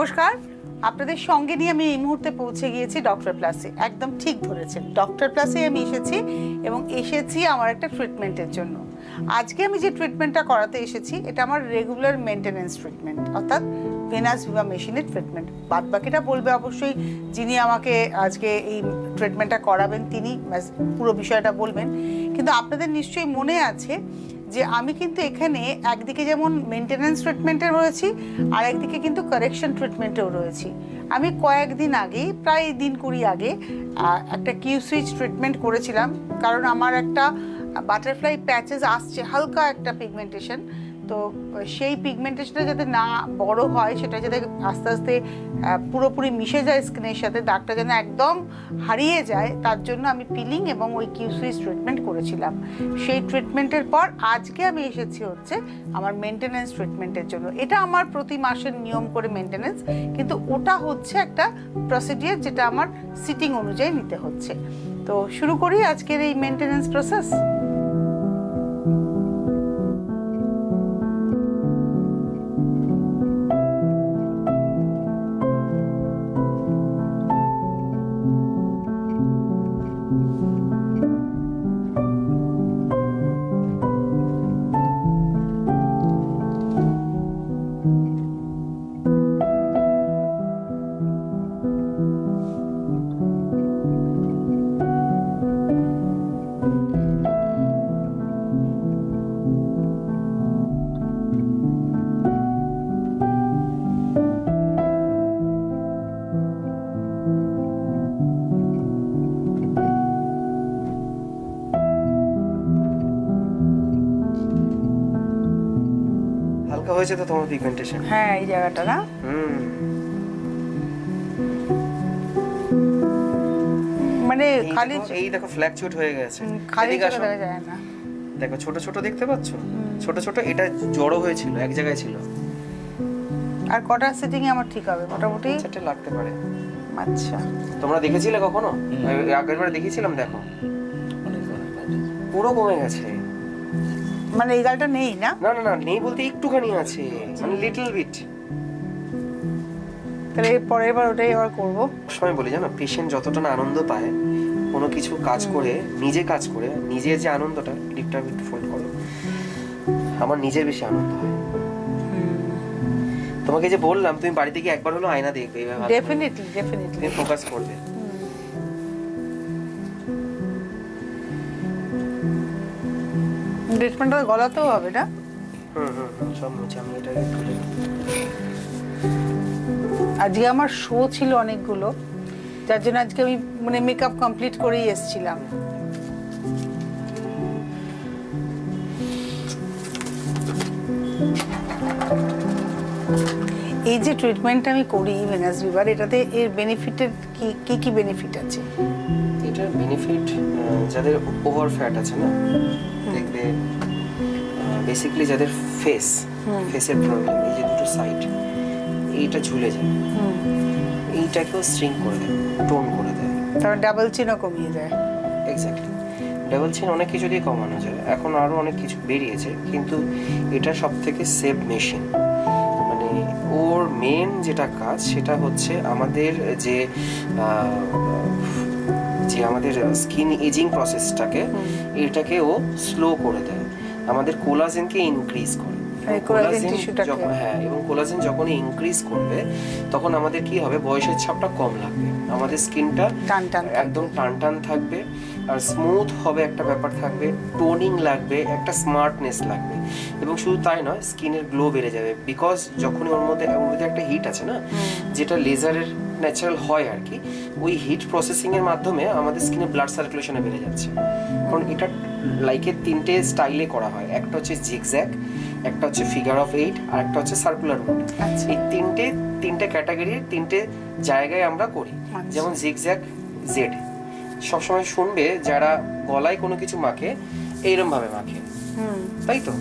নমস্কার, আপনাদের সঙ্গে নিয়ে আমি এই মুহূর্তে পৌঁছে গিয়েছি ডক্টর প্লাসে। একদম ঠিক ধরেছেন, ডক্টর প্লাসে আমি এসেছি এবং এসেছি আমার একটা ট্রিটমেন্টের জন্য। আজকে আমি যে ট্রিটমেন্টটা করাতে এসেছি এটা আমার রেগুলার মেনটেন্যান্স ট্রিটমেন্ট, অর্থাৎ ভেনাস ভিভা মেশিনের ট্রিটমেন্ট। বাদ বাকিটা বলবে অবশ্যই যিনি আমাকে আজকে এই ট্রিটমেন্টটা করাবেন, তিনি পুরো বিষয়টা বলবেন। কিন্তু আপনাদের নিশ্চয়ই মনে আছে যে আমি কিন্তু এখানে একদিকে যেমন মেনটেন্যান্স ট্রিটমেন্টে রয়েছি আর একদিকে কিন্তু কারেকশন ট্রিটমেন্টেও রয়েছি। আমি কয়েকদিন আগে, প্রায় দিন 20 আগে একটা কিউ সুইচ ট্রিটমেন্ট করেছিলাম, কারণ আমার একটা বাটারফ্লাই প্যাচেস আসছে, হালকা একটা পিগমেন্টেশন। তো সেই পিগমেন্টেশনটা যাতে না বড় হয়, সেটা যাতে আস্তে আস্তে পুরোপুরি মিশে যায় স্কিনের সাথে, দাগটা যেন একদম হারিয়ে যায়, তার জন্য আমি পিলিং এবং ওই কিউ সুইচ ট্রিটমেন্ট করেছিলাম। সেই ট্রিটমেন্টের পর আজকে আমি এসেছি হচ্ছে আমার মেনটেন্যান্স ট্রিটমেন্টের জন্য। এটা আমার প্রতি মাসের নিয়ম করে মেনটেন্যান্স, কিন্তু ওটা হচ্ছে একটা প্রসিডিওর যেটা আমার সিটিং অনুযায়ী নিতে হচ্ছে। তো শুরু করি আজকের এই মেনটেন্যান্স প্রসেস। হয়েছে তো তোমার পিগমেন্টেশন? হ্যাঁ, এই জায়গাটা না মানে খালি এই দেখো ফ্ল্যাকচুয়েট হয়ে গেছে, খালি দেখা যায় না। দেখো ছোট ছোট দেখতে পাচ্ছো, ছোট ছোট। এটা জড়ো হয়েছিল, এক জায়গায় ছিল। আর কটা সেটিং এ আমার ঠিক হবে? মোটামুটি সেটা লাগতে পারে। আচ্ছা, তোমরা দেখেছিলে কখনো? আগেরবার দেখিয়েছিলাম, দেখো পুরো কমে গেছে। মানে এই গালটা নেই না? না না না, নেই বলতে একটুখানি আছে, মানে লিটল বিট। তাহলে পরের বার ওটাই আবার করবো। সময় বলি, জানো, পেশেন্ট যতটা না আনন্দ পায় কোনো কিছু কাজ করে, নিজে কাজ করে, নিজের যে আনন্দটা, লিপটা একটু ফোল্ড করো, আমার নিজের বেশি আনন্দ হয়। তোমাকে যে বললাম তুমি বাড়িতে গিয়ে একবার হলো আয়না দেখবে, ডেফিনেটলি ডেফিনেটলি তুমি ফোকাস করবে। ট্রিটমেন্টটা গলাতেও হবে না? সব মুছে আমি এটাকে তুলে নিই। আজকে আমার শো ছিল অনেকগুলো, যার জন্য আজকে আমি মানে মেকআপ কমপ্লিট করেই এসেছিলাম। এই যে ট্রিটমেন্টটা আমি করি ভেনাস ভিভার, এটাতে এর বেনিফিটের কি কি বেনিফিট আছে? এটার বেনিফিট, যাদের ওভার ফ্যাট আছে না, দেখবে বেসিক্যালি যাদের ফেসের প্রবলেম, এই যে দুটো সাইড এইটা ঝুলে যায়, এইটাকেও স্ট্রিং করে দেয়, টোন করে দেয়। তারপর ডাবল চিনও কমিয়ে দেয়। এক্স্যাক্টলি, ডাবল চিন অনেক কিছু দিয়ে কমানো যায়, এখন আরও অনেক কিছু বেরিয়েছে, কিন্তু এটা সব থেকে সেফ মেশিন। মানে ওর মেন যেটা কাজ সেটা হচ্ছে আমাদের যে আমাদের স্কিন এজিং প্রসেসটাকে, এটাকে ও স্লো করে দেয়, আমাদের কোলাজেনকে ইনক্রিজ করে। এবং কোলাজেন যখনই ইনক্রিজ করবে তখন আমাদের কি হবে, বয়সের ছাপটা কম লাগবে, আমাদের স্কিনটা একদম টান টান থাকবে, আর স্মুথ হবে, একটা ব্যাপার থাকবে, টোনিং লাগবে, একটা স্মার্টনেস লাগবে। এবং শুধু তাই নয়, স্কিনের গ্লো বেড়ে যাবে, বিকজ যখনই ওর মধ্যে একটা হিট আছে না, যেটা লেজারের ন্যাচারাল হয় আর কি, ওই হিট প্রসেসিং এর মাধ্যমে আমাদের স্কিনে ব্লাড সার্কুলেশনে বেড়ে যাচ্ছে। কারণ এটা লাইকের 3টে স্টাইলে করা হয়, একটা হচ্ছে জিগজ্যাগ, একটা হচ্ছে ফিগার অফ 8, আর একটা হচ্ছে সার্কুলার মোড। এই তিনটে ক্যাটাগরির 3টে জায়গায় আমরা করি। যেমন জিগজ্যাগ জেড সবসময় শুনবে যারা গলায় কোনো কিছু মাখে এইরকম ভাবে মাখে, তাই তো?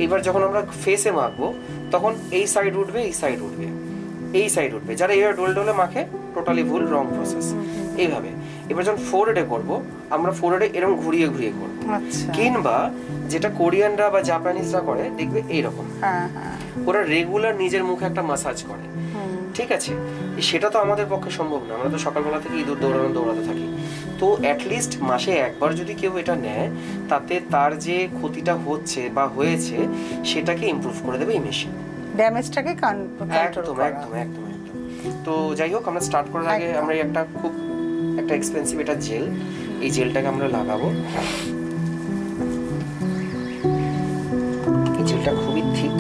এবার যখন আমরা ফেসে মাখবো তখন এই সাইড উঠবে, এই সাইড উঠবে, এই সাইড উঠবে। যারা এইভাবে ডোলে ডোলে মাখে টোটালি ভুল, রং প্রসেস। এইভাবে এবার যখন ফোরহেডে করবো, আমরা ফোরহেডে এরকম ঘুরিয়ে ঘুরিয়ে করবো, কিংবা যেটা কোরিয়ানরা বা জাপানিজরা করে দেখবে এইরকম, ওরা রেগুলার নিজের মুখে একটা মাসাজ করে, ঠিক আছে, সেটা তো আমাদের পক্ষে সম্ভব না, আমরা তো সকালবেলা থেকে ইঁদুর দৌড়াতে থাকি। তো অ্যাটলিস্ট মাসে একবার যদি কেউ এটা নেয়, তাতে তার যে ক্ষতিটা হচ্ছে বা হয়েছে সেটাকে ইমপ্রুভ করে দেবে এই মেশিন। ড্যামেজটাকে একদম একদম একদম একদম। তো যাই হোক, আমরা স্টার্ট করার আগে আমরা একটা এক্সপেন্সিভ এটা জেল, এই জেলটাকে আমরা লাগাবো। এই জেলটা খুবই থিক,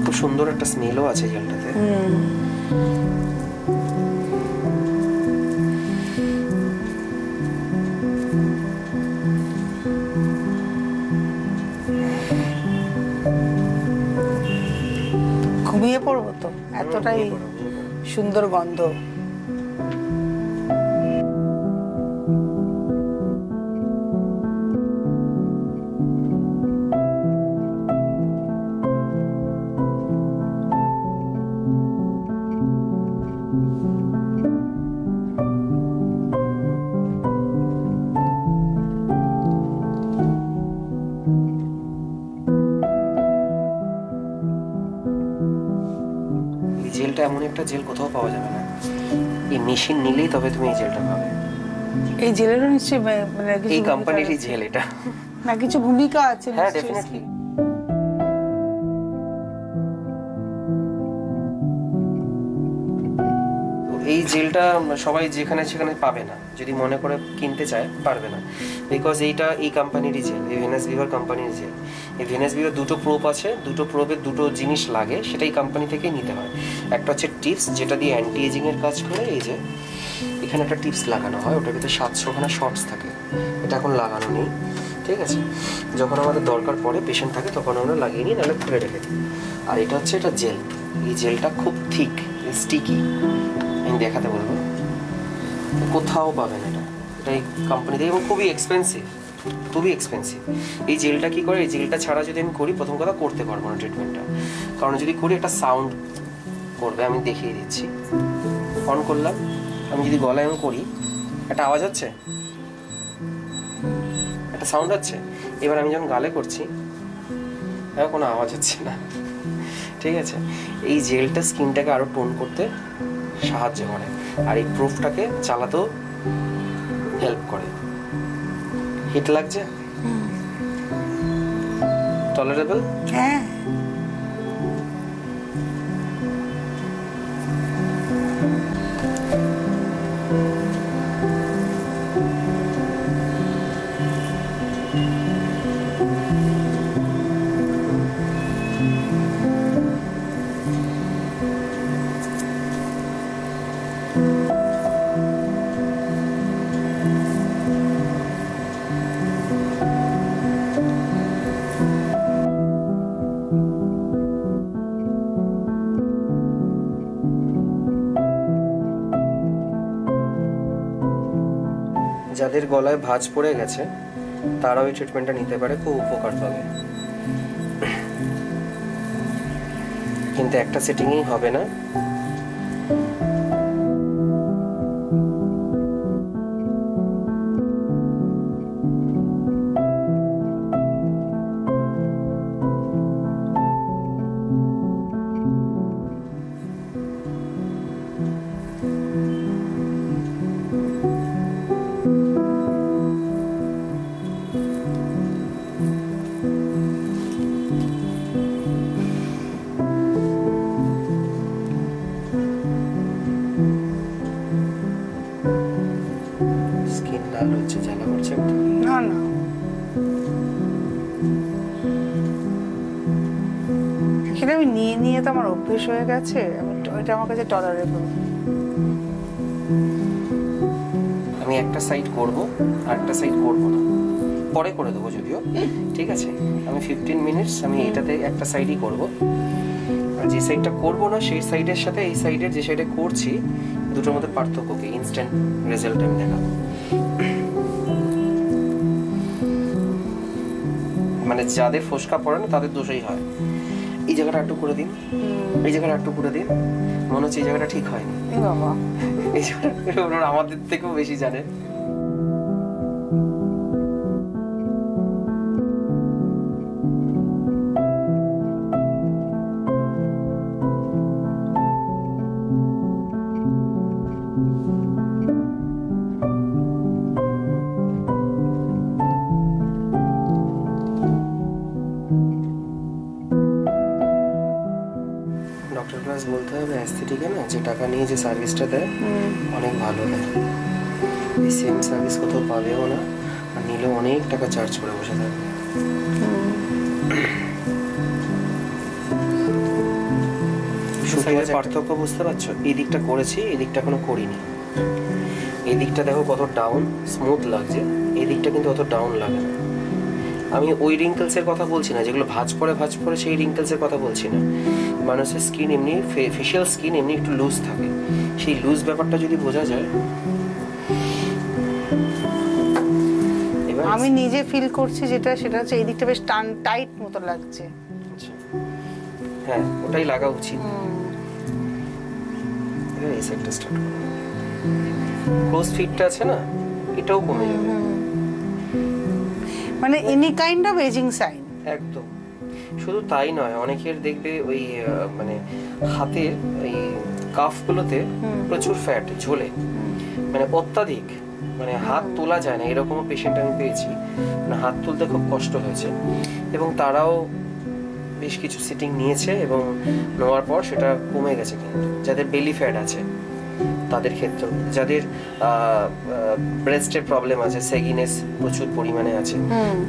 খুব সুন্দর একটা স্মেলও আছে জেলটাতে। ঘুমিয়ে পড়বো তো, এতটাই সুন্দর গন্ধ। জেলটা এমন একটা জেল কোথাও পাওয়া যাবে না, এই মেশিন নিলেই তবে তুমি এই জেলটা পাবে। এই জেলেরও নিশ্চয়ই মানে এই কোম্পানিরই জেল এটা, না কিছু ভূমিকা আছে? হ্যাঁ ডেফিনেটলি। এই জেলটা সবাই যেখানে সেখানে পাবে না, যদি মনে করে কিনতে চায় পারবে না, বিকজ এইটা এই কোম্পানিরই জেল, এই ভেনাস ভিভার কোম্পানির জেল। এই ভেনাস ভিভার দুটো প্রোব আছে, দুটো প্রোবের দুটো জিনিস লাগে, সেটাই কোম্পানি থেকেই নিতে হয়। একটা হচ্ছে টিপস, যেটা দিয়ে অ্যান্টি এজিং এর কাজ করে, এই যে এখানে একটা টিপস লাগানো হয়, ওটার ভিতরে 700খানা শর্টস থাকে, এটা এখন লাগানো নেই, ঠিক আছে। যখন আমাদের দরকার পড়ে, পেশেন্ট থাকে, তখন আমরা লাগিয়ে নিই, নাহলে খুলে রেখে দিই। আর এটা হচ্ছে এটা জেল, এই জেলটা খুব থিক, স্টিকি, আমি দেখাতে বলবো, কোথাও পাবেন এটা, এটা এই কোম্পানি থেকে, এবং খুবই এক্সপেন্সিভ, খুবই এক্সপেন্সিভ। এই জেলটা কি করে, এই জেলটা ছাড়া যদি আমি করি, প্রথম কথা করতে পারবো না ট্রিটমেন্টটা, কারণ যদি করি একটা সাউন্ড করবে, আমি দেখিয়ে দিচ্ছি। অন করলাম, আমি যদি গলায় আমি করি, একটা আওয়াজ হচ্ছে, একটা সাউন্ড হচ্ছে। এবার আমি যখন গালে করছি, কোনো আওয়াজ হচ্ছে না, ঠিক আছে। এই জেলটা স্কিনটাকে আরো টোন করতে সাহায্য করে, আর এই প্রুফটাকে চালাতেও হেল্প করে। হিট লাগছে? টলারেবল? হ্যাঁ। যাদের গলায় ভাঁজ পড়ে গেছে তারাও এই ট্রিটমেন্টটা নিতে পারে, খুব উপকার পাবে। কিন্তু একটা সেটিংই হবে না, স্কিন লাল হচ্ছে, জ্বালা করছে একটু। না না, সেটা আমি নিয়ে নিয়ে তো আমার অভ্যেস হয়ে গেছে, এটা আমার কাছে টলারেবল। আমি একটা সাইড করব আর একটা সাইড করব না, পরে করে দেবো যদিও, ঠিক আছে। আমি 15 মিনিটস আমি এটাতে একটা সাইডই করব, আর যে সাইডটা করব না সেই সাইডের সাথে এই সাইডের যে সাইডে করছি দুটোর মধ্যে পার্থক্য কি, ইনস্ট্যান্ট রেজাল্ট আমি দেখাবো। মানে যাদের ফোসকা পড়ে না তাদের দোষই হয়। এই জায়গাটা একটু করে দিন, এই জায়গাটা একটু করে দিন, মনে হচ্ছে এই জায়গাটা ঠিক হয়নি। বাবা, এই জায়গাটা আমাদের থেকেও বেশি জানে। প্লাস বলতে হবে অ্যাস্থেটিকে না যে টাকা নিয়ে যে সার্ভিসটা দেয় অনেক ভালো দেয়। এই সেম সার্ভিস কোথাও পাবেও না, আর নিলেও অনেক টাকা চার্জ করে বসে থাকবে। সাইজের পার্থক্য বুঝতে পারছো? এই দিকটা করেছি, এই দিকটা এখনো করিনি। এই দিকটা দেখো কত ডাউন স্মুথ লাগছে, এই দিকটা কিন্তু অত ডাউন লাগে না। আমি ওই রিঙ্কেলসের কথা বলছি না যেগুলো ভাঁজ পড়ে সেই রিঙ্কেলসের কথা বলছি না। মানুষের স্কিন এমনি ফেশিয়াল স্কিন এমনি একটু লুজ থাকে, সেই লুজ ব্যাপারটা যদি বোঝা যায়। আমি নিজে ফিল করছি সেটা হচ্ছে এই দিকটা বেশ টাইট মতো লাগছে। হ্যাঁ, ওটাই লাগা উচিত। এই সাইডটা স্টার্ট করো, ক্লোজ ফিটটা আছে না, এটাও কমে যাবে। মানে any kind of ageing sign. একদম। শুধু তাই নয়, অনেকের দেখবে ওই মানে হাতের এই কাফগুলোতে প্রচুর ফ্যাট ঝোলে, মানে অত্যাধিক, মানে হাত তোলা যায় না, এরকমও পেশেন্ট আমি পেয়েছি। মানে হাত তুলতে খুব কষ্ট হয়েছে, এবং তারাও বেশ কিছু সিটিং নিয়েছে এবং নেওয়ার পর সেটা কমে গেছে। কিন্তু যাদের বেলি ফ্যাট আছে তাদের ক্ষেত্রে, যাদের ব্রেস্টের প্রবলেম আছে, সেগিনেস প্রচুর পরিমাণে আছে,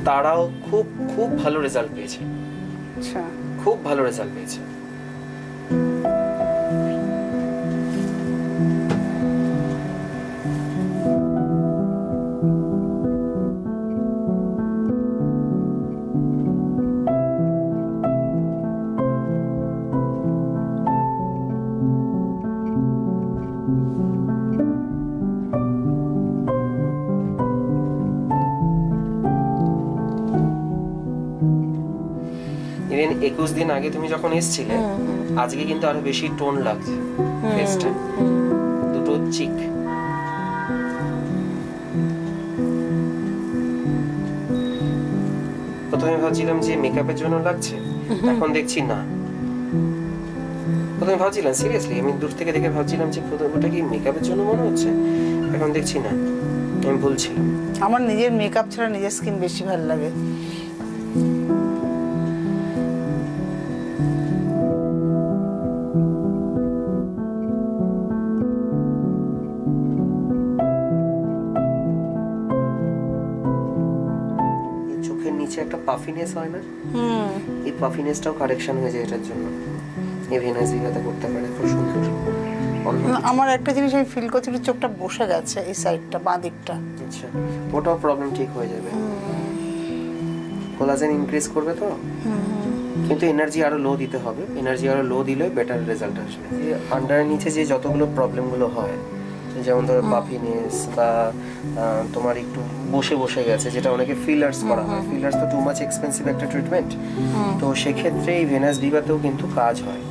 তারাও খুব খুব ভালো রেজাল্ট পেয়েছে। আচ্ছা, খুব ভালো রেজাল্ট পেয়েছে। ইভেন 21 দিন আগে তুমি যখন এসেছিলে, আজকে কিন্তু আরো বেশি টোন লাগছে ফেসটা, দুটো চিক। প্রথমে ভাবছিলাম যে মেকআপের জন্য লাগছে, এখন দেখছি না। প্রথমে ভাবছিলাম সিরিয়াসলি, আমি দূর থেকে দেখে ভাবছিলাম যে ওটা কি মেকআপের জন্য মনে হচ্ছে, এখন দেখছি না, আমি বলছিলাম। আমার নিজের মেকআপ ছাড়া নিজের স্কিন বেশি ভালো লাগে। একটা পাফিনেস হয় না, এই পাফিনেসটাও কারেকশন হয়ে যায় এটার জন্য। এই ভেনাস ভিগাতে করতে পারে, খুব সুন্দর। আমার একটা জিনিস আমি ফিল করছি, চোখটা বসে গেছে এই সাইডটা, বাঁ দিকটা। আচ্ছা, ওটাও প্রবলেম ঠিক হয়ে যাবে। কোলাজেন ইনক্রিজ করবে তো, কিন্তু এনার্জি আরো লো দিতে হবে। এনার্জি আরো লো দিলে বেটার রেজাল্ট আসবে। আন্ডারের নিচে যে যতগুলো প্রবলেমগুলো হয়, যেমন ধরো পাফিনেস বা তোমার একটু বসে বসে গেছে, যেটা অনেকে ফিলার্স করা হয়। ফিলার্স তো টু মাচ এক্সপেন্সিভ একটা ট্রিটমেন্ট, তো সেক্ষেত্রে এই ভেনাস ভিগাতেও কিন্তু কাজ হয়,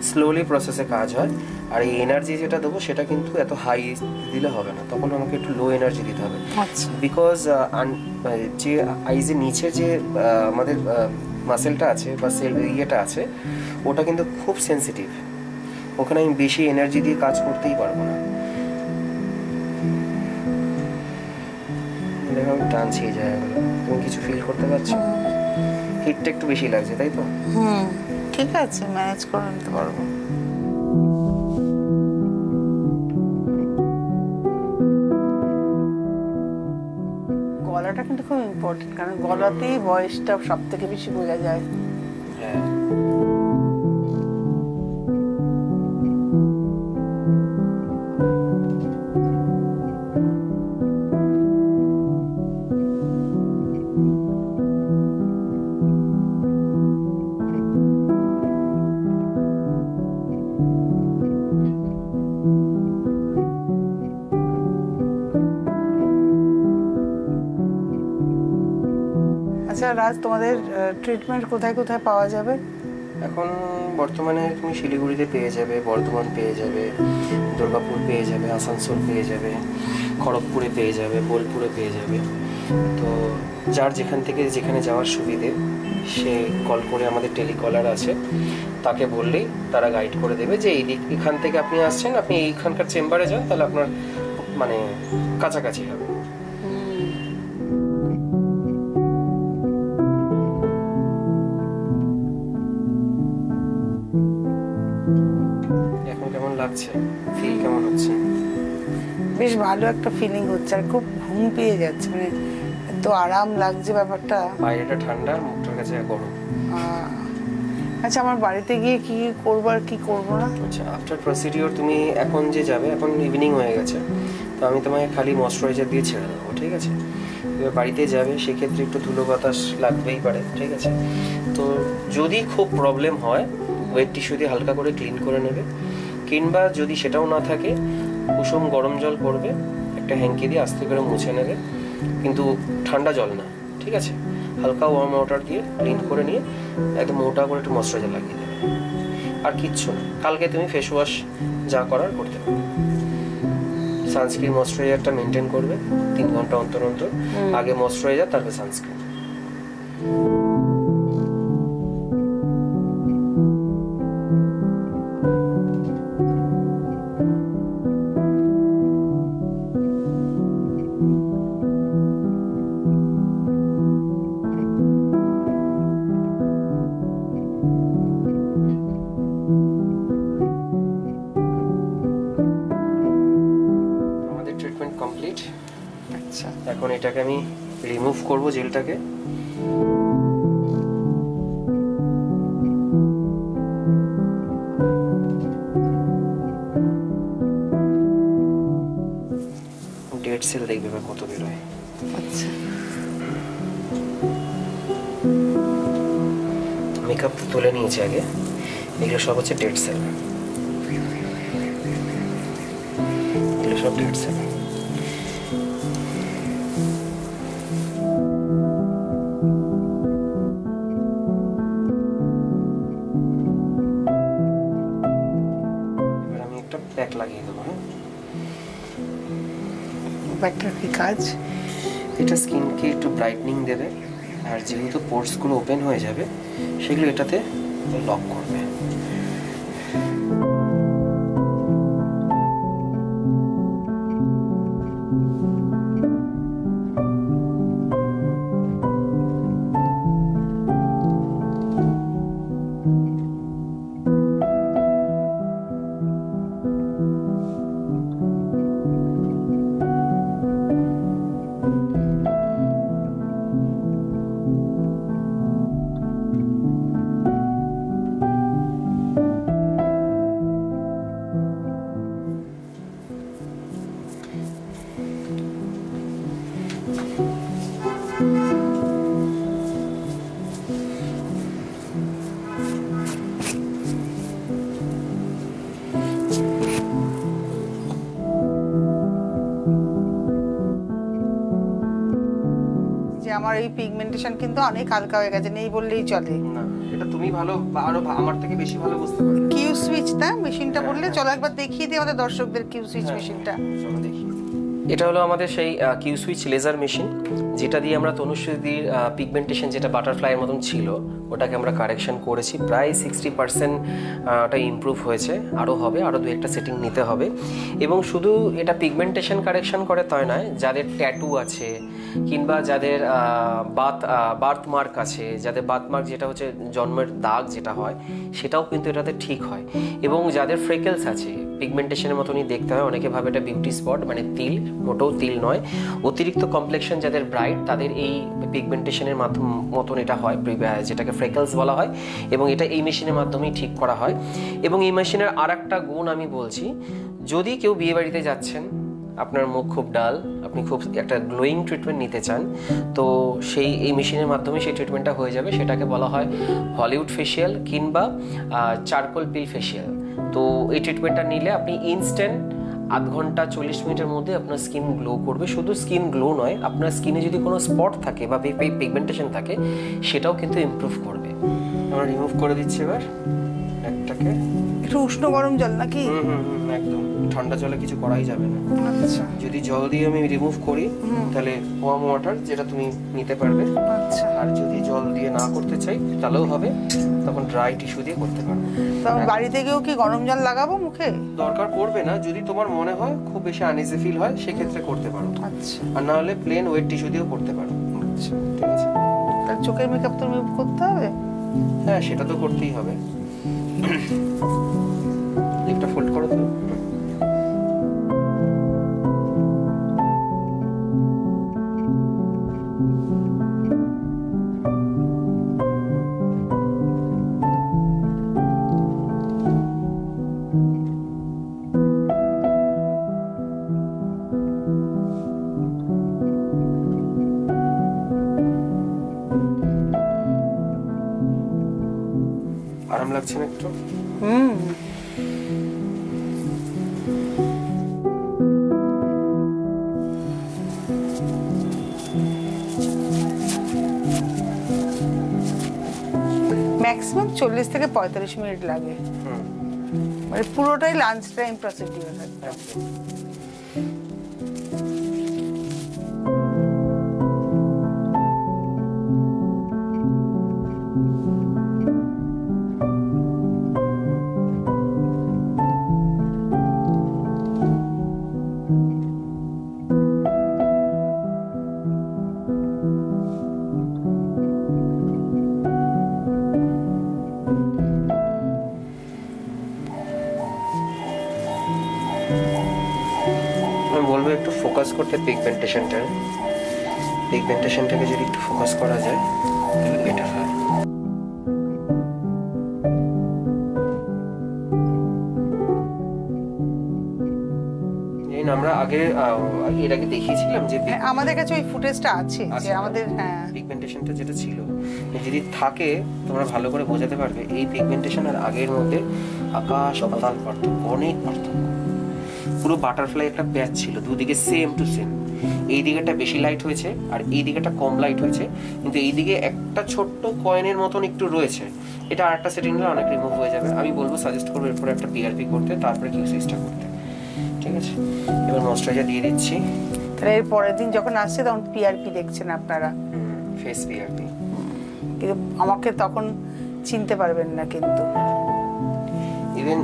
স্লোলি প্রসেসে কাজ হয়। আর এই এনার্জি যেটা দেবো সেটা কিন্তু এত হাই দিলে হবে না, তখন আমাকে একটু লো এনার্জি দিতে হবে। বিকজ যে আইজের নিচে যে আমাদের মাসেলটা আছে বা ইয়েটা আছে, ওটা কিন্তু খুব সেন্সিটিভ, ওখানে আমি বেশি এনার্জি দিয়ে কাজ করতেই পারবো না। দেখো টানছি এই জায়গাগুলো, তুমি কিছু ফিল করতে পারছো? হিটটা একটু বেশি লাগছে, তাই তো? ঠিক আছে, ম্যানেজ করে নিতে পারবো। গলাটা কিন্তু খুব ইম্পর্টেন্ট, কারণ গলাতেই ভয়েসটা সব থেকে বেশি বোঝা যায়। হ্যাঁ, আচ্ছা রাজ, তোমাদের ট্রিটমেন্ট কোথায় কোথায় পাওয়া যাবে? এখন বর্তমানে তুমি শিলিগুড়িতে পেয়ে যাবে, বর্ধমান পেয়ে যাবে, দুর্গাপুর পেয়ে যাবে, আসানসোল পেয়ে যাবে, খড়গপুরে পেয়ে যাবে, বোলপুরে পেয়ে যাবে। তো যার যেখান থেকে যেখানে যাওয়ার সুবিধে, সে কল করে, আমাদের টেলিকলার আছে, তাকে বললেই তারা গাইড করে দেবে যে এই দিক, এখান থেকে আপনি আসছেন, আপনি এইখানকার চেম্বারে যান, তাহলে আপনার মানে কাছাকাছি হবে। লাগছে? ফিল কেমন হচ্ছে? বেশ ভালো একটা ফিলিং হচ্ছে, আর খুব ঘুম পেয়ে যাচ্ছে, মানে এত আরাম লাগছে ব্যাপারটা। বাইরেটা ঠান্ডা আর মুখটার কাছে গরম। আচ্ছা, আমার বাড়িতে গিয়ে কি করবো আর কি করবো না? আচ্ছা, আফটার প্রসিডিওর তুমি এখন যে যাবে, এখন ইভিনিং হয়ে গেছে, তো আমি তোমাকে খালি ময়শ্চারাইজার দিয়ে ছেড়ে দেবো, ঠিক আছে? এবার বাড়িতে যাবে, সেক্ষেত্রে একটু ধুলো বাতাস লাগবেই পারে, ঠিক আছে? তো যদি খুব প্রবলেম হয়, ওয়েট টিস্যু দিয়ে হালকা করে ক্লিন করে নেবে, কিংবা যদি সেটাও না থাকে, কুসুম গরম জল করবে, একটা হ্যাঙ্কি দিয়ে আস্তে করে মুছে নেবে, কিন্তু ঠান্ডা জল না, ঠিক আছে? হালকা ওয়ার্ম ওয়াটার দিয়ে ক্লিন করে নিয়ে একদম মোটা করে একটু ময়শ্চারাইজার লাগিয়ে দেবে, আর কিচ্ছু না। কালকে তুমি ফেস ওয়াশ যা করার করতে পারো। সানস্ক্রিন ময়শ্চারাইজারটা মেনটেন করবে 3 ঘন্টা অন্তর অন্তর, আগে ময়শ্চারাইজার তারপর সানস্ক্রিন। আমাদের ট্রিটমেন্ট কমপ্লিট। আচ্ছা, এখন এটাকে আমি রিমুভ করব, জেলটাকে। ডেড সেল দেখবে এবার কত বেরোয়। আচ্ছা, মেকআপ তুলে নিয়েছি আগে, এগুলো সব হচ্ছে ডেড সেল, এগুলো সব ডেড সেল। এবার আমি একটা প্যাক লাগিয়ে দেবো। হ্যাঁ, ব্যাটার কি কাজ? এটা স্কিনকে একটু ব্রাইটনিং দেবে, আর যেহেতু পোর্সগুলো ওপেন হয়ে যাবে, সেগুলো এটাতে লক করবে। যে আমার এই পিগমেন্টেশন কিন্তু অনেক হালকা হয়ে গেছে, নেই বললেই চলে। না, এটা তুমি ভালো বা আরো আমার থেকে বেশি ভালো বুঝতে পারবে। কিউ সুইচ না মেশিনটা হ্যাঁ, বললে, হ্যাঁ। চলো একবার দেখিয়ে দিই আমাদের দর্শকদের কিউ সুইচ হ্যাঁ, মেশিনটা। চলো দেখি। এটা হলো আমাদের সেই কিউ সুইচ লেজার মেশিন, যেটা দিয়ে আমরা তনুশ্রীদির পিগমেন্টেশন যেটা বাটারফ্লাইয়ের মতন ছিল, ওটাকে আমরা কারেকশন করেছি। প্রায় 60% ওটা ইমপ্রুভ হয়েছে, আরও হবে, আরও 2-1টা সেটিং নিতে হবে। এবং শুধু এটা পিগমেন্টেশন কারেকশন করে তাই নয়, যাদের ট্যাটু আছে, কিংবা যাদের বার্থ মার্ক আছে, যাদের বার্থ মার্ক যেটা হচ্ছে জন্মের দাগ যেটা হয়, সেটাও কিন্তু এটাতে ঠিক হয়। এবং যাদের ফ্রেকেলস আছে, পিগমেন্টেশনের মতনই দেখতে হয়, অনেকে ভাবে এটা বিউটি স্পট, মানে তিল, মোটেও তিল নয়। অতিরিক্ত কমপ্লেকশন যাদের ব্রাইট, তাদের এই পিগমেন্টেশনের মতন এটা হয়, যেটাকে ফ্রেকেলস বলা হয়, এবং এটা এই মেশিনের মাধ্যমেই ঠিক করা হয়। এবং এই মেশিনের আর একটা গুণ আমি বলছি, যদি কেউ বিয়ে বাড়িতে যাচ্ছেন, আপনার মুখ খুব ডাল, আপনি খুব একটা গ্লোয়িং ট্রিটমেন্ট নিতে চান, তো এই মেশিনের মাধ্যমে সেই ট্রিটমেন্টটা হয়ে যাবে। সেটাকে বলা হয় হলিউড ফেশিয়াল কিংবা চারকোল পিল ফেশিয়াল। তো এই ট্রিটমেন্টটা নিলে আপনি ইনস্ট্যান্ট 8 ঘন্টা 40 মিনিটের মধ্যে আপনার স্কিন গ্লো করবে। শুধু স্কিন গ্লো নয়, আপনার স্কিনে যদি কোনো স্পট থাকে বা পিগমেন্টেশন থাকে, সেটাও কিন্তু ইমপ্রুভ করবে। আমরা রিমুভ করে দিচ্ছি এবার একটাকে। একটু উষ্ণ গরম জল নাকি? একদম ঠান্ডা জলে কিছু করাই যাবে না। আচ্ছা, যদি জল দিয়ে আমি রিমুভ করি, তাহলে ওয়ার্ম ওয়াটার যেটা তুমি নিতে পারবে। আচ্ছা। আর যদি জল দিয়ে না করতে চাই, তাহলেও হবে, তখন ড্রাই টিস্যু দিয়ে করতে পারবো। তো আমি বাড়িতে গিয়েও কি গরম জল লাগাবো মুখে? দরকার পড়বে না, যদি তোমার মনে হয় খুব বেশি আনইজি ফিল হয়, সেক্ষেত্রে করতে পারো। আচ্ছা, আর না হলে প্লেন ওয়েট টিস্যু দিয়েও করতে পারো। আচ্ছা। ঠিক আছে। তার চোখের মেকআপ তো রিমুভ করতে হবে? হ্যাঁ, সেটা তো করতেই হবে। লিপটা ফোল্ড করো তো। আরাম লাগছে না একটু? ম্যাক্সিমাম 40 থেকে 45 মিনিট লাগে, মানে পুরোটাই লাঞ্চ টাইম প্রসিডিউর থাকে। আমি বলবো একটু ফোকাস করতে পিগমেন্টেশনটাকে যদি একটু ফোকাস করা যায় তাহলে বেটার হয়। আমরা এর আগে দেখিয়েছিলাম যে আমাদের কাছে ওই ফুটেজটা আছে যে আমাদের পিগমেন্টেশনটা যেটা ছিল, যদি থাকে তোমরা ভালো করে বোঝাতে পারবে এই পিগমেন্টেশন আর আগের মধ্যে আকাশ পাতাল পার্থক্য, অনেক পার্থক্য। পুরো বাটারফ্লাই একটা প্যাচ ছিল, দুদিকে সেম টু সেম। এই দিকেটা বেশি লাইট হয়েছে আর এই দিকেটা কম লাইট হয়েছে, কিন্তু এই দিকে একটা ছোট্ট কয়েনের মতন একটু রয়েছে। এটা আরেকটা সেটিং হলে অনেক রিমুভ হয়ে যাবে। আমি বলবো সাজেস্ট করবো এরপরে একটা পিআরপি করতে, তারপরে কিউসিসটা করতে। ঠিক আছে, এবার ময়েশ্চারাইজার দিয়ে দিচ্ছি। তাহলে এর পরের দিন যখন আসছে তখন পিআরপি দেখছেন আপনারা, ফেস পিআরপি। কিন্তু আমাকে তখন চিনতে পারবেন না। কিন্তু ইভেন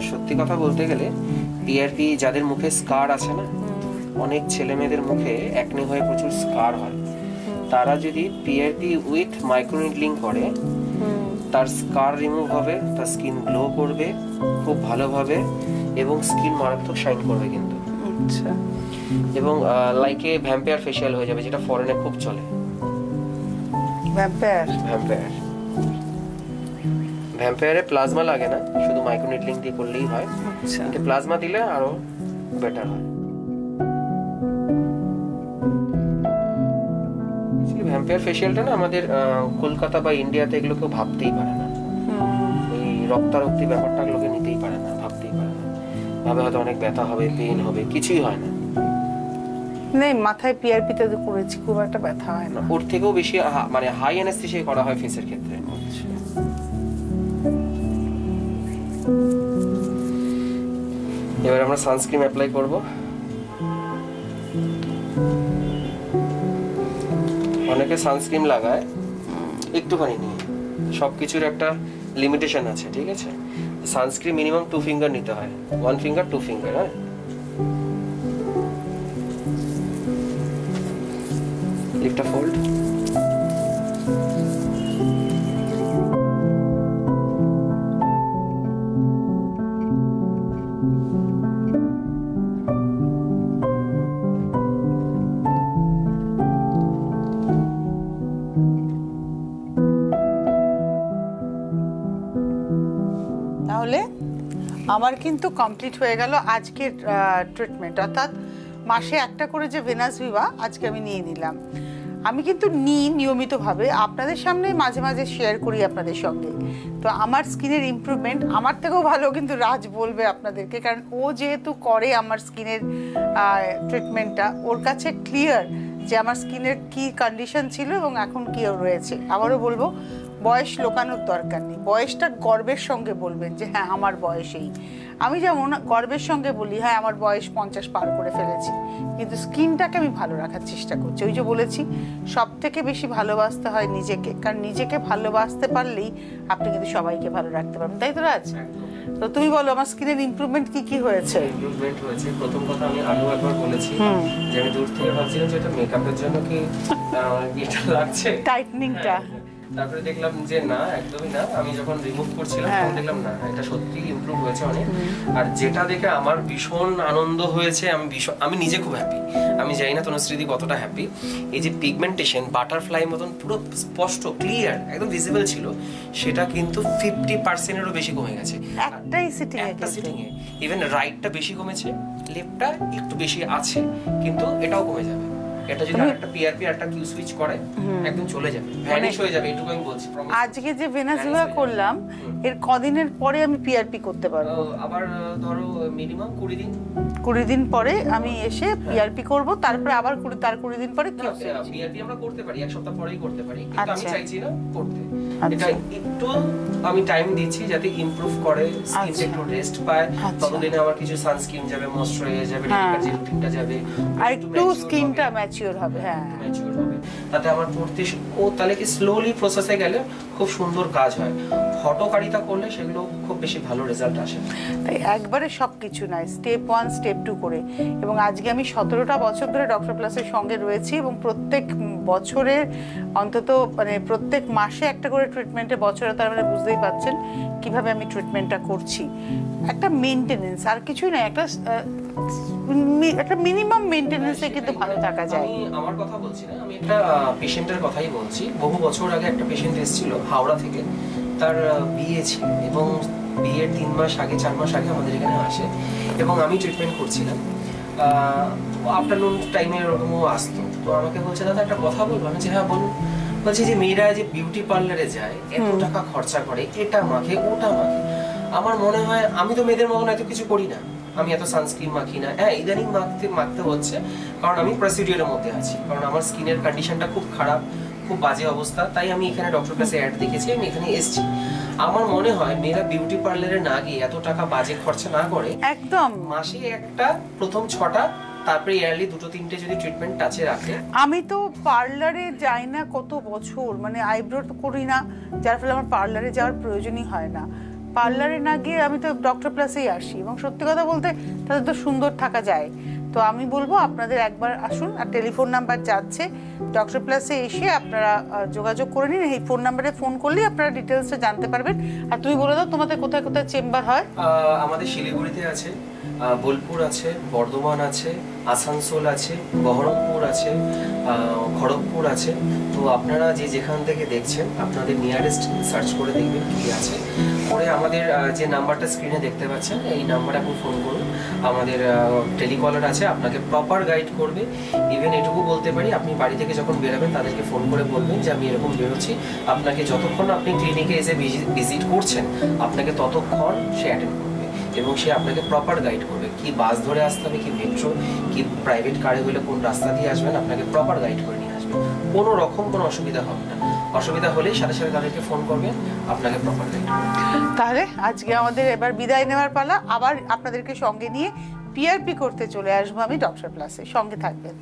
সত্যি কথা বলতে গেলে পিআরপি যাদের মুখে স্কার আছে না, অনেক ছেলে মেয়েদের মুখে অ্যাকনে হয়ে প্রচুর স্কার হয়, তারা যদি পিআরপি উইথ মাইক্রোনিডলিং করে তার স্কার রিমুভ হবে, তার স্কিন গ্লো করবে খুব ভালোভাবে এবং স্কিন মারাত্মক শাইন করবে কিন্তু। আচ্ছা, এবং লাইকে ভ্যাম্পায়ার ফেশিয়াল হয়ে যাবে, যেটা ফরেনে খুব চলে। ভ্যাম্পায়ারে প্লাজমা লাগে না, শুধু মাইক্রোনিডলিং দিয়ে করলেই হয়। কিন্তু প্লাজমা দিলে আরো বেটার হয়। ভ্যাম্পায়ার ফেশিয়ালটা না আমাদের কলকাতা বা ইন্ডিয়াতে এগুলো কেউ ভাবতেই পারে না। এই রক্তারক্তি ব্যাপারটা লোকে নিতেই পারে না, ভাবতেই পারে না। ভাবে হয়তো অনেক ব্যথা হবে, পেইন হবে, কিছুই হয় না। নেই, মাথায় পিআরপি তে করেছি, খুব একটা ব্যথা হয় না। ওর থেকেও বেশি মানে হাই অ্যানেস্থেসিয়া করা হয় ফেসের ক্ষেত্রে। এবার আমরা সানস্ক্রিন অ্যাপ্লাই করব। অনেকে সানস্ক্রিন লাগায় একটুখানি নিয়ে, সবকিছুর একটা লিমিটেশন আছে, ঠিক আছে? সানস্ক্রিন মিনিমাম 2 ফিঙ্গার নিতে হয়, 1 ফিঙ্গার 2 ফিঙ্গার। হ্যাঁ, লিপটা ফোল্ড। তাহলে আমার কিন্তু কমপ্লিট হয়ে গেল আজকের ট্রিটমেন্ট, অর্থাৎ মাসে একটা করে যে ভেনাস ভিভা আজকে আমি নিয়ে নিলাম। আমি কিন্তু নিই নিয়মিতভাবে, আপনাদের সামনে মাঝে মাঝে শেয়ার করি আপনাদের সঙ্গে। তো আমার স্কিনের ইমপ্রুভমেন্ট আমার থেকেও ভালো কিন্তু রাজ বলবে আপনাদেরকে, কারণ ও যেহেতু করে আমার স্কিনের ট্রিটমেন্টটা, ওর কাছে ক্লিয়ার যে আমার স্কিনের কি কন্ডিশন ছিল এবং এখন কি রয়েছে। আবারও বলবো, বয়স লোকানোর দরকার নেই, বয়সটা গর্বের সঙ্গে বলবেন যে হ্যাঁ আমার বয়স এই। আমি যেমন গর্বের সঙ্গে বলি হ্যাঁ আমার বয়স 50 পার করে ফেলেছি, কিন্তু স্কিনটাকে আমি ভালো রাখার চেষ্টা করছি। ওই যে বলেছি, সব থেকে বেশি ভালোবাসতে হয় নিজেকে, কারণ নিজেকে ভালোবাসতে পারলেই আপনি কিন্তু সবাইকে ভালো রাখতে পারবেন, তাই তো রাজ? তো তুমি বলো আমার স্কিনের ইমপ্রুভমেন্ট কি কি হয়েছে? ইমপ্রুভমেন্ট হয়েছে। প্রথম কথা আমি আরো একবার বলেছি যে আমি দূর থেকে ভাবছিলাম যে এটা মেকআপের জন্য কি এটা লাগছে, টাইটনিংটা। তারপরে দেখলাম যে না, একদমই না। আমি যখন রিমুভ করছিলাম তখন দেখলাম না, এটা সত্যি ইমপ্রুভ হয়েছে অনেক। আর যেটা দেখে আমার ভীষণ আনন্দ হয়েছে, আমি নিজে খুব হ্যাপি। আমি জানি না তনুশ্রীদি কতটা হ্যাপি। এই যে পিগমেন্টেশন বাটারফ্লাই মতন পুরো স্পষ্ট ক্লিয়ার একদম ভিজিবল ছিল, সেটা কিন্তু 50%-এরও বেশি কমে গেছে একটা সিটিং এ। ইভেন রাইটটা বেশি কমেছে, লেফটটা একটু বেশি আছে, কিন্তু এটাও কমে যাবে। এটা যদি একটা পিআরপি আর একটা কিউ সুইচ করে একদম চলে যাবে, ভ্যানিশ হয়ে যাবে, এটুকু আমি বলছি। আজকে যে ভেনাজুয়েলা করলাম, এর কদিনের পরে আমি পিআরপি করতে পারবো? আবার ধরো মিনিমাম 20 দিন পরে আমি এসে পিআরপি করব, তারপরে আবার 20 দিন পরে পিআরপি আমরা করতে পারি, এক সপ্তাহ পরেই করতে পারি, কিন্তু আমি চাইছি না করতে। এটা একটু আমি টাইম দিচ্ছি যাতে ইমপ্রুভ করে, স্কিনটা একটু রেস্ট পায়। ততদিনে আমার কিছু সানস্ক্রিন যাবে, ময়েশ্চারাইজার যাবে, রেটিনাল রুটিনটা যাবে, আর একটু স্কিনটা ম্যাচিউর হবে। হ্যাঁ, ম্যাচিউর হবে, তাতে আমার পড়তে ও তাহলে কি স্লোলি প্রসেসে গেলে খুব সুন্দর কাজ হয়। হটকারিতা করলে সেগুলো খুব বেশি ভালো রেজাল্ট আসে। তাই একবারে সবকিছু নয়, স্টেপ 1 স্টেপ 2 করে। এবং আজকে আমি 17টা বছর ধরে ডক্টর প্লাসের সঙ্গে রয়েছি, এবং প্রত্যেক বছরের অন্তত মানে প্রত্যেক মাসে একটা করে ট্রিটমেন্টে বছরে, তার মানে বুঝতেই পাচ্ছেন কিভাবে আমি ট্রিটমেন্টটা করছি। একটা মেইনটেনেন্স, আর কিছুই নয়, একটা মিনিমাম মেইনটেনেন্সে কিন্তু ভালো থাকা যায়। আমি আমার কথা বলছি না, আমি একটা পেশেন্টের কথাই বলছি। বহু বছর আগে একটা পেশেন্ট এসেছিল হাওড়া থেকে, তার বিয়ে ছিল, এবং বিয়ের 3 মাস আগে 4 মাস আগে আমাদের এখানে আসে, এবং আমি ট্রিটমেন্ট করছিলাম। আফটারনুন টাইমে এরকমও আসতো, তো আমাকে বলছে দাদা একটা কথা বলবো। আমি বলছি হ্যাঁ বলুন। বলছি যে মেয়েরা যে বিউটি পার্লারে যায়, এত টাকা খরচা করে, এটা মাখে ওটা মাখে, আমার মনে হয় আমি তো মেয়েদের মতন এত কিছু করি না, আমি এত সানস্ক্রিন মাখি না। হ্যাঁ, ইদানিং মাখতে হচ্ছে, কারণ আমি প্রসিডিওরের মধ্যে আছি, কারণ আমার স্কিনের কন্ডিশনটা খুব খারাপ, খুব বাজে অবস্থা। তাই আমি এখানে ডক্টর কাছে অ্যাড দেখেছি, আমি এখানে এসেছি। আমার মনে হয় মেয়েরা বিউটি পার্লারে না গিয়ে এত টাকা বাজে খরচা না করে, একদম মাসে একটা, প্রথম 6টা, তারপরে ইয়ারলি 2-3টে যদি ট্রিটমেন্ট টাচে রাখে। আমি তো পার্লারে যাই না কত বছর, মানে আইব্রো তো করি না, যার ফলে আমার পার্লারে যাওয়ার প্রয়োজনই হয় না। পার্লারে না গিয়ে আমি তো ডক্টর প্লাসেই আসি, এবং সত্যি কথা বলতে তাদের তো সুন্দর থাকা যায়। তো আমি বলবো আপনাদের একবার আসুন, আর টেলিফোন নাম্বার যাচ্ছে, ডক্টর প্লাসে এসে আপনারা যোগাযোগ করে নিন। এই ফোন নাম্বারে ফোন করলেই আপনারা ডিটেলসটা জানতে পারবেন। আর তুমি বলে দাও তোমাদের কোথায় কোথায় চেম্বার হয়? আমাদের শিলিগুড়িতে আছে, বোলপুর আছে, বর্ধমান আছে, আসানসোল আছে, বহরমপুর আছে, খড়গপুর আছে। তো আপনারা যেখান থেকে দেখছেন আপনাদের নিয়ারেস্ট সার্চ করে দেখবেন কি আছে, পরে আমাদের যে নাম্বারটা স্ক্রিনে দেখতে পাচ্ছেন এই নাম্বারে আপনি ফোন করুন। আমাদের টেলিকলার আছে, আপনাকে প্রপার গাইড করবে। ইভেন এটুকু বলতে পারি, আপনি বাড়ি থেকে যখন বেরোবেন তাদেরকে ফোন করে বলবেন যে আমি এরকম বেরোচ্ছি, আপনাকে যতক্ষণ আপনি ক্লিনিকে এসে ভিজিট করছেন আপনাকে ততক্ষণ সে অ্যাটেন্ড করবে, এবং সে আপনাকে প্রপার গাইড করবে, কি বাস ধরে আসতে হবে, কি মেট্রো, কি প্রাইভেট কারে হলে কোন রাস্তা দিয়ে আসবেন, আপনাকে প্রপার গাইড করে নিয়ে আসবে। কোনো রকম কোনো অসুবিধা হবে না। অসুবিধা হলেই সাথে সাথে তাদেরকে ফোন করবেন, আপনাকে প্রপার গাইড করবে। তাহলে আজকে আমাদের এবার বিদায় নেওয়ার পালা। আবার আপনাদেরকে সঙ্গে নিয়ে পিআরপি করতে চলে আসবো আমি ডক্টর প্লাসে, সঙ্গে থাকবেন।